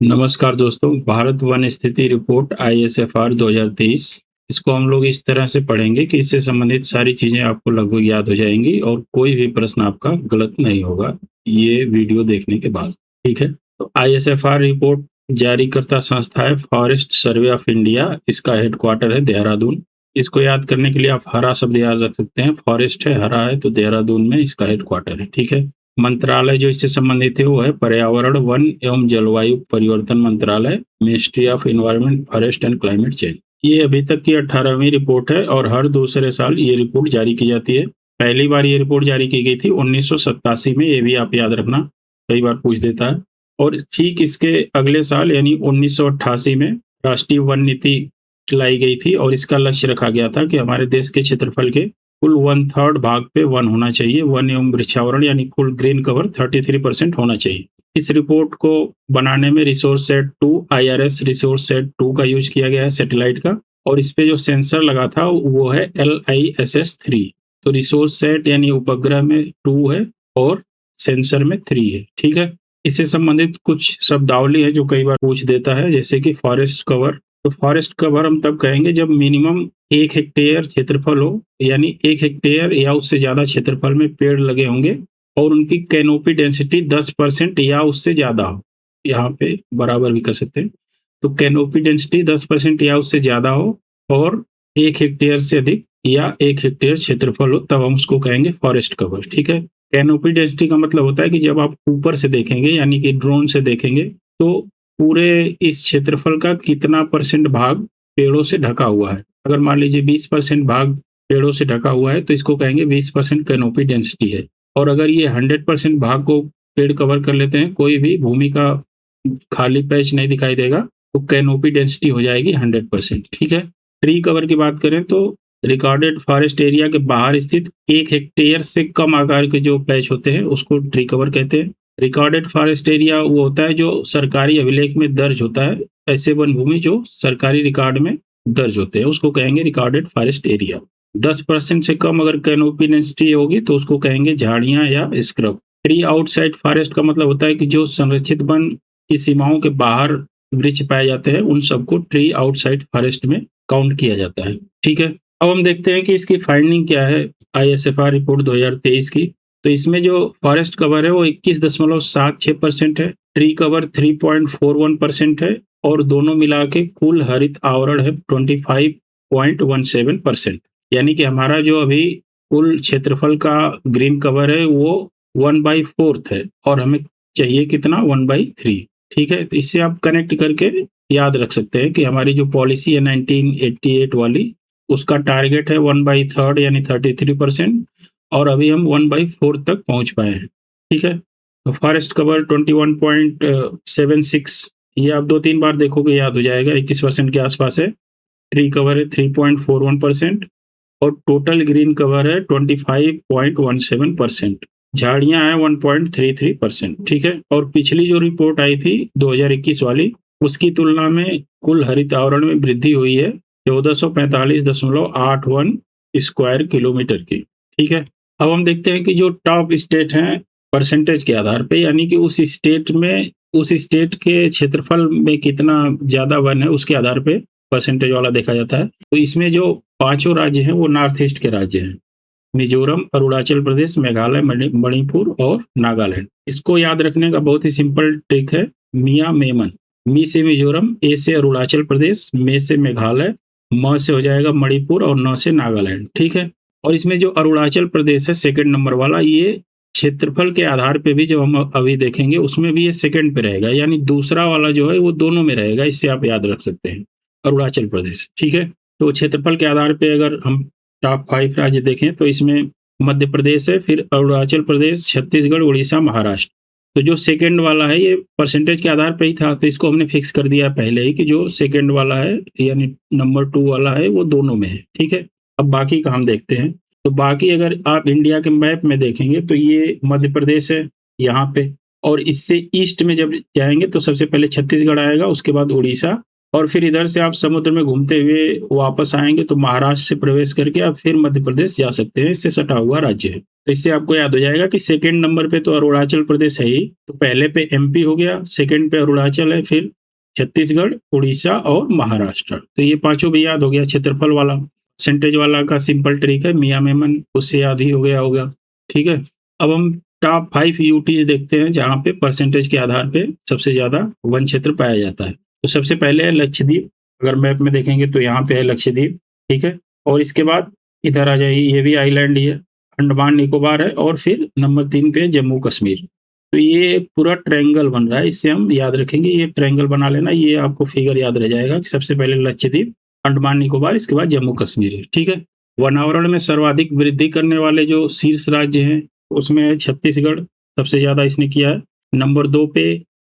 नमस्कार दोस्तों, भारत वन स्थिति रिपोर्ट ISFR 2023 इसको हम लोग इस तरह से पढ़ेंगे कि इससे संबंधित सारी चीज़ें आपको लगभग याद हो जाएँगी और कोई भी प्रश्न आपका गलत नहीं होगा, ये वीडियो देखने के बाद, ठीक है? तो ISFR रिपोर्ट जारीकर्ता संस्था है फॉरेस्ट सर्वे ऑफ इंडिया, इसका हेडक्वार्टर है देहरादून। इसको याद करने के लिए आप हरा शब्द याद रख सकते हैं, फॉरेस्ट है, हरा है, तो देहरादून में इसका हेडक्वार्टर है, ठीक है? मंत्रालय जो इससे संबंधित है वो है पर्यावरण, वन एवं जलवायु परिवर्तन मंत्रालय, ministry of environment, forest and climate change. ये अभी तक की 18वीं रिपोर्ट है और हर दूसरे साल ये रिपोर्ट जारी की जाती है। पहली बार ये रिपोर्ट जारी की गई थी 1987 में, ये भी आप याद रखना, कई बार पूछ देता है। और ठीक इसके अगले साल यानी 1988 में राष्ट्रीय वन नीति लाई गई थी और इसका लक्ष्य रखा गया था कि हमारे देश के क्षेत्रफल के कुल 1/3 भाग पे वन होना चाहिए, वन एवं वृक्षावरण यानी कुल ग्रीन कवर 33% होना चाहिए। इस रिपोर्ट को बनाने में resource set 2 IRS resource set 2 का यूज किया गया है, सैटेलाइट का, और इस पे जो सेंसर लगा था वो है LISS 3। तो रिसोर्स सेट यानी उपग्रह में 2 है और सेंसर में 3 है, ठीक है। इससे संबंधित कुछ शब्दावली है जो कई बार पूछ देता है, जैसे कि फॉरेस्ट कवर। तो फॉरेस्ट कवर हम तब कहेंगे जब मिनिमम 1 हेक्टेयर क्षेत्रफल हो, यानी 1 हेक्टेयर या उससे ज्यादा क्षेत्रफल में पेड़ लगे होंगे और उनकी कैनोपी डेंसिटी 10% या उससे ज्यादा हो। यहाँ पे बराबर भी कर सकते हैं। तो कैनोपी डेंसिटी 10% या उससे ज्यादा हो और 1 हेक्टेयर से अधिक या 1 हेक्टेयर क्षेत्रफल हो, तब हम उसको कहेंगे फॉरेस्ट कवर, ठीक है। कैनोपी डेंसिटी का मतलब होता है कि जब आप ऊपर से देखेंगे यानी कि ड्रोन से देखेंगे तो पूरे इस क्षेत्रफल का कितना % भाग पेड़ों से ढका हुआ है। अगर मान लीजिए 20% भाग पेड़ों से ढका हुआ है तो इसको कहेंगे 20% कैनोपी डेंसिटी है। और अगर ये 100% भाग को पेड़ कवर कर लेते हैं, कोई भी भूमि का खाली पैच नहीं दिखाई देगा, तो कैनोपी डेंसिटी हो जाएगी 100%, ठीक है। ट्री कवर की बात करें तो रिकॉर्डेड फॉरेस्ट एरिया के बाहर स्थित 1 हेक्टेयर से कम आकार के जो पैच होते हैं उसको ट्री कवर कहते हैं। रिकॉर्डेड फॉरेस्ट एरिया वो होता है जो सरकारी अभिलेख में दर्ज होता है, ऐसे वन भूमि जो सरकारी रिकॉर्ड में दर्ज होते हैं उसको कहेंगे रिकॉर्डेड फॉरेस्ट एरिया। 10% से कम अगर कैनोपी डेंसिटी होगी तो उसको कहेंगे झाड़ियां या स्क्रब। ट्री आउटसाइड फॉरेस्ट का मतलब होता है कि जो संरक्षित वन की सीमाओं के बाहर वृक्ष पाए जाते हैं उन सबको ट्री आउटसाइड फॉरेस्ट में काउंट किया जाता है, ठीक है। अब हम देखते हैं कि इसकी फाइंडिंग क्या है ISFR रिपोर्ट 2023 की। तो इसमें जो फॉरेस्ट कवर है वो 21.76% है, ट्री कवर 3.41% है और दोनों मिला के कुल हरित आवरण है 25.17%। यानी कि हमारा जो अभी कुल क्षेत्रफल का ग्रीन कवर है वो 1/4 है और हमें चाहिए कितना 1/3, ठीक है। तो इससे आप कनेक्ट करके याद रख सकते हैं कि हमारी जो पॉलिसी है 1988 वाली, उसका टारगेट है 1/3 यानी 33% और अभी हम 1/4 तक पहुंच पाए हैं, ठीक है। तो फॉरेस्ट कवर 21.76, ये आप 2-3 बार देखोगे याद हो जाएगा, 21% के आसपास है। ट्री कवर है 3.41% और टोटल ग्रीन कवर है 25.17%। झाड़ियां हैं 1.33%, ठीक है। और पिछली जो रिपोर्ट आई थी 2021 वाली, उसकी तुलना में कुल हरित आवरण में वृद्धि हुई है 1445.81 स्क्वायर किलोमीटर की, ठीक है। अब हम देखते हैं कि जो टॉप स्टेट हैं परसेंटेज के आधार पे, यानी कि उस स्टेट के क्षेत्रफल में कितना ज्यादा वन है उसके आधार पे परसेंटेज वाला देखा जाता है। तो इसमें जो 5 राज्य हैं वो नॉर्थ ईस्ट के राज्य हैं, मिजोरम, अरुणाचल प्रदेश, मेघालय, मणिपुर और नागालैंड। इसको याद रखने का बहुत ही सिंपल ट्रिक है, मिया मेमन। मी से मिजोरम, ए से अरुणाचल प्रदेश, मे से मेघालय, म से हो जाएगा मणिपुर और न से नागालैंड, ठीक है। और इसमें जो अरुणाचल प्रदेश है सेकंड नंबर वाला, ये क्षेत्रफल के आधार पे भी जब हम अभी देखेंगे उसमें भी ये सेकंड पे रहेगा, यानी दूसरा वाला जो है वो दोनों में रहेगा, इससे आप याद रख सकते हैं अरुणाचल प्रदेश, ठीक है। तो क्षेत्रफल के आधार पे अगर हम टॉप 5 राज्य देखें तो इसमें मध्य प्रदेश है, फिर अरुणाचल प्रदेश, छत्तीसगढ़, उड़ीसा, महाराष्ट्र। तो जो सेकंड वाला है ये परसेंटेज के आधार पे ही था, तो इसको हमने फिक्स कर दिया पहले ही कि जो सेकंड वाला है यानी नंबर 2 वाला है वो दोनों में है, ठीक है। अब बाकी का हम देखते हैं। तो बाकी अगर आप इंडिया के मैप में देखेंगे तो ये मध्य प्रदेश है यहाँ पे, और इससे ईस्ट में जब जाएंगे तो सबसे पहले छत्तीसगढ़ आएगा, उसके बाद उड़ीसा और फिर इधर से आप समुद्र में घूमते हुए वापस आएँगे तो महाराष्ट्र से प्रवेश करके आप फिर मध्य प्रदेश जा सकते हैं, इससे सटा हुआ राज्य है। तो इससे आपको याद हो जाएगा कि सेकंड नंबर पे तो अरुणाचल प्रदेश है ही, तो पहले पे एमपी हो गया, सेकंड पे अरुणाचल है, फिर छत्तीसगढ़, उड़ीसा और महाराष्ट्र। तो ये पाँचों भी याद हो गया। क्षेत्रफल वाला, परसेंटेज वाला का सिंपल ट्रिक है, मियाँ मेमन, उससे याद ही हो गया होगा, ठीक है। अब हम टॉप 5 यूटीज़ देखते हैं जहाँ पे परसेंटेज के आधार पे सबसे ज़्यादा वन क्षेत्र पाया जाता है। तो सबसे पहले है लक्षद्वीप, अगर मैप में देखेंगे तो यहाँ पे है लक्षद्वीप, ठीक है। और इसके बाद इधर आ जाइए, ये भी आइलैंड ही है, अंडमान निकोबार है, और फिर नंबर 3 पे है जम्मू कश्मीर। तो ये पूरा ट्रायंगल बन रहा है, इससे हम याद रखेंगे, ये ट्रायंगल बना लेना, ये आपको फिगर याद रह जाएगा कि सबसे पहले लक्षद्वीप, अंडमान निकोबार, इसके बाद जम्मू कश्मीर है, ठीक है। वनावरण में सर्वाधिक वृद्धि करने वाले जो शीर्ष राज्य हैं उसमें है छत्तीसगढ़, सबसे ज़्यादा इसने किया है। नंबर 2 पे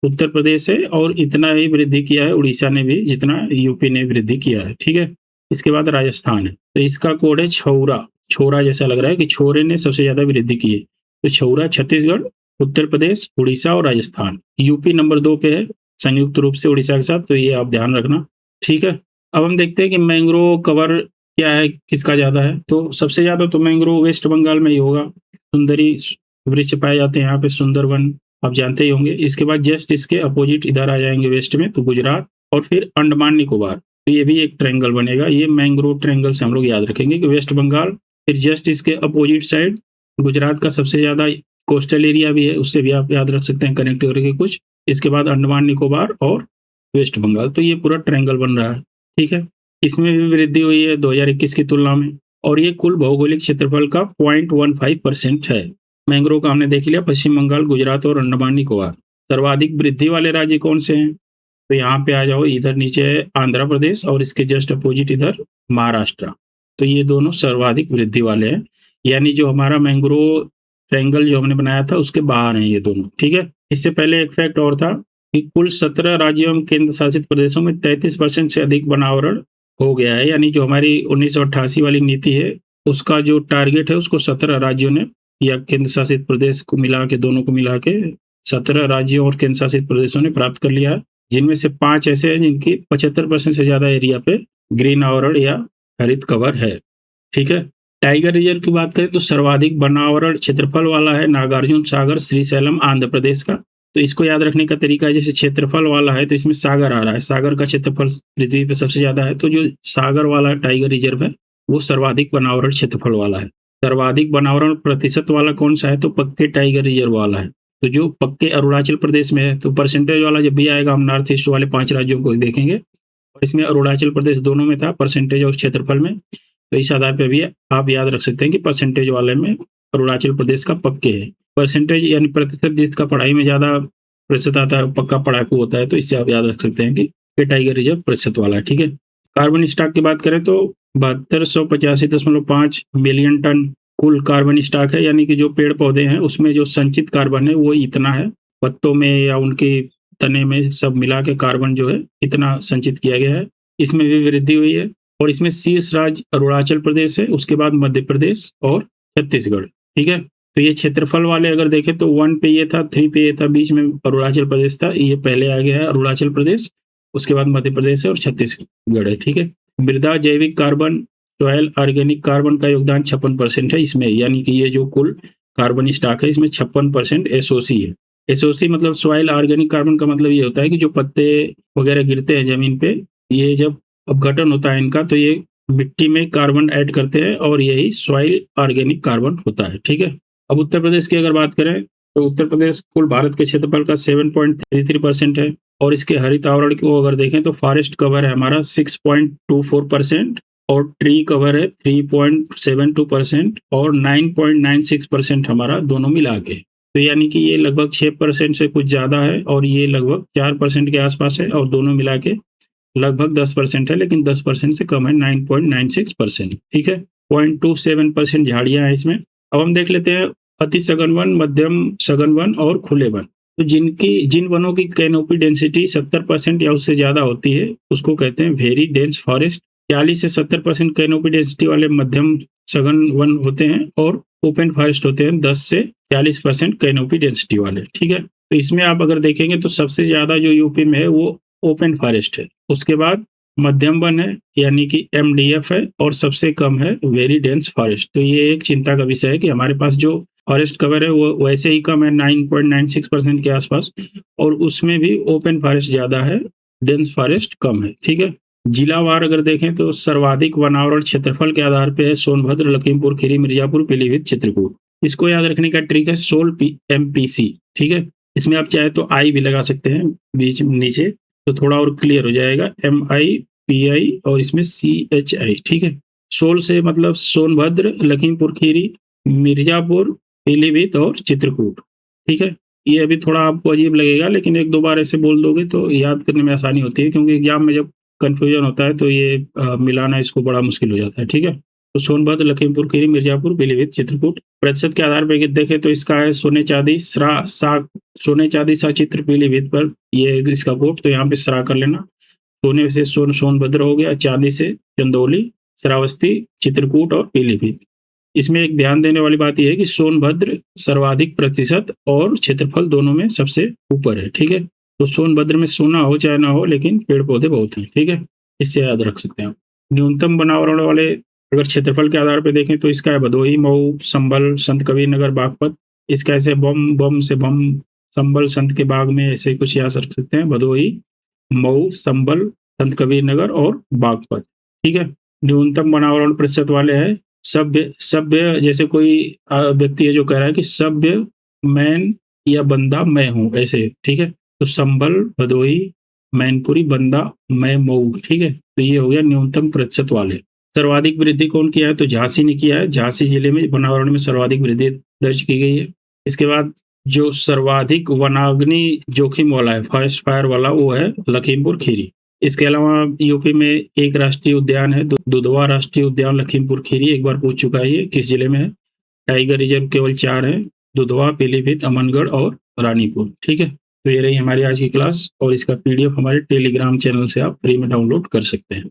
उत्तर प्रदेश है, और इतना ही वृद्धि किया है उड़ीसा ने भी जितना यूपी ने वृद्धि किया है, ठीक है। इसके बाद राजस्थान है, तो इसका कोड है छौरा, छोरा जैसा लग रहा है कि छोरे ने सबसे ज़्यादा वृद्धि की है। तो छौरा छत्तीसगढ़, उत्तर प्रदेश, उड़ीसा और राजस्थान। यूपी नंबर 2 पे है संयुक्त रूप से उड़ीसा के साथ, तो ये आप ध्यान रखना, ठीक है। अब हम देखते हैं कि मैंग्रोव कवर क्या है, किसका ज़्यादा है। तो सबसे ज़्यादा तो मैंग्रोव वेस्ट बंगाल में ही होगा, सुंदरी वृक्ष पाए जाते हैं यहाँ पे, सुंदरवन आप जानते ही होंगे। इसके बाद जस्ट इसके अपोजिट इधर आ जाएंगे वेस्ट में, तो गुजरात, और फिर अंडमान निकोबार। तो ये भी एक ट्रायंगल बनेगा, ये मैंग्रोव ट्रायंगल से हम लोग याद रखेंगे कि वेस्ट बंगाल, फिर जस्ट इसके अपोजिट साइड गुजरात का सबसे ज़्यादा कोस्टल एरिया भी है, उससे भी आप याद रख सकते हैं कनेक्ट करके कुछ। इसके बाद अंडमान निकोबार और वेस्ट बंगाल, तो ये पूरा ट्रायंगल बन रहा है, ठीक है। इसमें भी वृद्धि हुई है 2021 की तुलना में, और ये कुल भौगोलिक क्षेत्रफल का 0.15% है। मैंग्रोव का हमने देख लिया, पश्चिम बंगाल, गुजरात और अंडमान निकोबार। सर्वाधिक वृद्धि वाले राज्य कौन से हैं, तो यहाँ पे आ जाओ, इधर नीचे है आंध्र प्रदेश, और इसके जस्ट अपोजिट इधर महाराष्ट्र। तो ये दोनों सर्वाधिक वृद्धि वाले हैं, यानी जो हमारा मैंग्रोव ट्रायंगल जो हमने बनाया था उसके बाहर हैं ये दोनों, ठीक है। इससे पहले एक फैक्ट और था कि कुल 17 राज्यों एवं केंद्र शासित प्रदेशों में 33% से अधिक वनावरण हो गया है, यानी जो हमारी 1988 वाली नीति है उसका जो टारगेट है उसको 17 राज्यों ने या केंद्र शासित प्रदेश को मिला के, दोनों को मिला के 17 राज्यों और केंद्र शासित प्रदेशों ने प्राप्त कर लिया है, जिनमें से 5 ऐसे हैं जिनकी 75% से ज़्यादा एरिया पे ग्रीन आवरण या हरित कवर है, ठीक है। टाइगर रिजर्व की बात करें तो सर्वाधिक वनावरण क्षेत्रफल वाला है नागार्जुन सागर श्रीशैलम आंध्र प्रदेश का। तो इसको याद रखने का तरीका है, जैसे क्षेत्रफल वाला है तो इसमें सागर आ रहा है, सागर का क्षेत्रफल पृथ्वी पे सबसे ज़्यादा है, तो जो सागर वाला टाइगर रिजर्व है वो सर्वाधिक वनावरण क्षेत्रफल वाला है। सर्वाधिक वनावरण प्रतिशत वाला कौन सा है, तो पक्के टाइगर रिजर्व वाला है, तो जो पक्के अरुणाचल प्रदेश में है। तो परसेंटेज वाला जब भी आएगा हम नॉर्थ ईस्ट वाले 5 राज्यों को देखेंगे, और इसमें अरुणाचल प्रदेश दोनों में था परसेंटेज और क्षेत्रफल में। तो इस आधार पर भी आप याद रख सकते हैं कि परसेंटेज वाले में अरुणाचल प्रदेश का पक्के है। परसेंटेज यानी प्रतिशत, जिसका पढ़ाई में ज़्यादा प्रतिशत आता है पक्का पढ़ाकू होता है, तो इससे आप याद रख सकते हैं कि टाइगर रिजर्व प्रतिशत वाला है, ठीक है। कार्बन स्टॉक की बात करें तो 7285.5 मिलियन टन कुल कार्बन स्टॉक है, यानी कि जो पेड़ पौधे हैं उसमें जो संचित कार्बन है वो इतना है, पत्तों में या उनके तने में सब मिला के कार्बन जो है इतना संचित किया गया है। इसमें भी वृद्धि हुई है, और इसमें शीर्ष राज्य अरुणाचल प्रदेश है, उसके बाद मध्य प्रदेश और छत्तीसगढ़, ठीक है। तो ये क्षेत्रफल वाले अगर देखें तो 1 पे ये था, 3 पे ये था, बीच में अरुणाचल प्रदेश था, ये पहले आ गया है अरुणाचल प्रदेश, उसके बाद मध्य प्रदेश है और छत्तीसगढ़ है, ठीक है। मृदा जैविक कार्बन, सॉइल ऑर्गेनिक कार्बन का योगदान 56% है इसमें, यानी कि ये जो कुल कार्बन स्टॉक है इसमें 56% एसओसी है। एसओसी मतलब सॉइल ऑर्गेनिक कार्बन का मतलब ये होता है कि जो पत्ते वगैरह गिरते हैं जमीन पे, ये जब अपघटन होता है इनका तो ये मिट्टी में कार्बन ऐड करते हैं, और यही सॉइल ऑर्गेनिक कार्बन होता है, ठीक है। अब उत्तर प्रदेश की अगर बात करें तो उत्तर प्रदेश कुल भारत के क्षेत्रफल का 7.33% है, और इसके हरित आवरण को अगर देखें तो फॉरेस्ट कवर है हमारा 6.24%, और ट्री कवर है 3.72% और 9.96% हमारा दोनों मिला के। तो यानी कि ये लगभग 6% से कुछ ज़्यादा है, और ये लगभग 4% के आसपास है, और दोनों मिला के लगभग 10% है, लेकिन 10% से कम है, 9.96%, ठीक है। 0.27% झाड़ियाँ हैं इसमें। अब हम देख लेते हैं अति सघन वन, मध्यम सघन वन और खुले वन। तो जिन वनों की कैनोपी डेंसिटी 70% या उससे ज़्यादा होती है उसको कहते हैं वेरी डेंस फॉरेस्ट। 40 से 70% कैनोपी डेंसिटी वाले मध्यम सघन वन होते हैं, और ओपन फॉरेस्ट होते हैं 10 से 40% कैनोपी डेंसिटी वाले, ठीक है। तो इसमें आप अगर देखेंगे तो सबसे ज़्यादा जो यूपी में है वो ओपन फॉरेस्ट है। उसके बाद मध्यम वन है यानी कि एमडीएफ है, और सबसे कम है वेरी डेंस फॉरेस्ट। तो ये एक चिंता का विषय है कि हमारे पास जो फॉरेस्ट कवर है वो वैसे ही कम है 9.96% के आसपास, और उसमें भी ओपन फॉरेस्ट ज़्यादा है, डेंस फॉरेस्ट कम है। ठीक है, जिलावार अगर देखें तो सर्वाधिक वनावरण क्षेत्रफल के आधार पे है सोनभद्र, लखीमपुर खीरी, मिर्जापुर, पीलीभीत, चित्रकूट। इसको याद रखने का ट्रिक है सोल एमपीसी। ठीक है, इसमें आप चाहे तो आई भी लगा सकते हैं बीच में नीचे, तो थोड़ा और क्लियर हो जाएगा। MIPI और इसमें CHI। ठीक है, सोल से मतलब सोनभद्र, लखीमपुर खीरी, मिर्जापुर, पीलीभीत और चित्रकूट। ठीक है, ये अभी थोड़ा आपको अजीब लगेगा, लेकिन एक दो बार ऐसे बोल दोगे तो याद करने में आसानी होती है, क्योंकि एग्जाम में जब कंफ्यूजन होता है तो ये मिलाना इसको बड़ा मुश्किल हो जाता है। ठीक है, तो सोनभद्र, लखीमपुर खीरी, मिर्जापुर, पीलीभीत, चित्रकूट। प्रतिशत के आधार पर देखें तो इसका है सोने चांदी सोने चांदी सा चित्र पीलीभीत पर, ये इसका कोट, तो यहाँ पे सरा कर लेना। सोने से सोनभद्र हो गया, चांदी से चंदौली, श्रावस्ती, चित्रकूट और पीलीभीत। इसमें एक ध्यान देने वाली बात यह है कि सोनभद्र सर्वाधिक प्रतिशत और क्षेत्रफल दोनों में सबसे ऊपर है। ठीक है, तो सोनभद्र में सोना हो चाहे ना हो, लेकिन पेड़ पौधे बहुत हैं। ठीक है, इससे याद रख सकते हैं आप। न्यूनतम वनावरण वाले अगर क्षेत्रफल के आधार पर देखें तो इसका है भदोही, मऊ, संभल, संत कबीर नगर, बागपत। इसका ऐसे बम से बम, संभल, संत के बाग में, ऐसे कुछ याद रख सकते हैं। भदोही, मऊ, संभल, संत कबीर नगर और बागपत। ठीक है, न्यूनतम वनावरण प्रतिशत वाले हैं सभ्य जैसे कोई व्यक्ति है जो कह रहा है कि सभ्य मैन या बंदा मैं हूँ, ऐसे। ठीक है, तो संभल, भदोही, मैनपुरी, बंदा, मैं, मऊ। ठीक है, तो ये हो गया न्यूनतम प्रतिशत वाले। सर्वाधिक वृद्धि कौन किया है, तो झांसी ने किया है। झांसी जिले में वनावरण में सर्वाधिक वृद्धि दर्ज की गई है। इसके बाद जो सर्वाधिक वनाग्नि जोखिम वाला है, फॉरेस्ट फायर वाला, वो है लखीमपुर खीरी। इसके अलावा यूपी में एक राष्ट्रीय उद्यान है, दुधवा राष्ट्रीय उद्यान, लखीमपुर खीरी। एक बार पूछ चुका है ये किस जिले में है। टाइगर रिजर्व केवल 4 है, दुधवा, पीलीभीत, अमनगढ़ और रानीपुर। ठीक है, तो ये रही हमारी आज की क्लास, और इसका PDF हमारे टेलीग्राम चैनल से आप फ्री में डाउनलोड कर सकते हैं।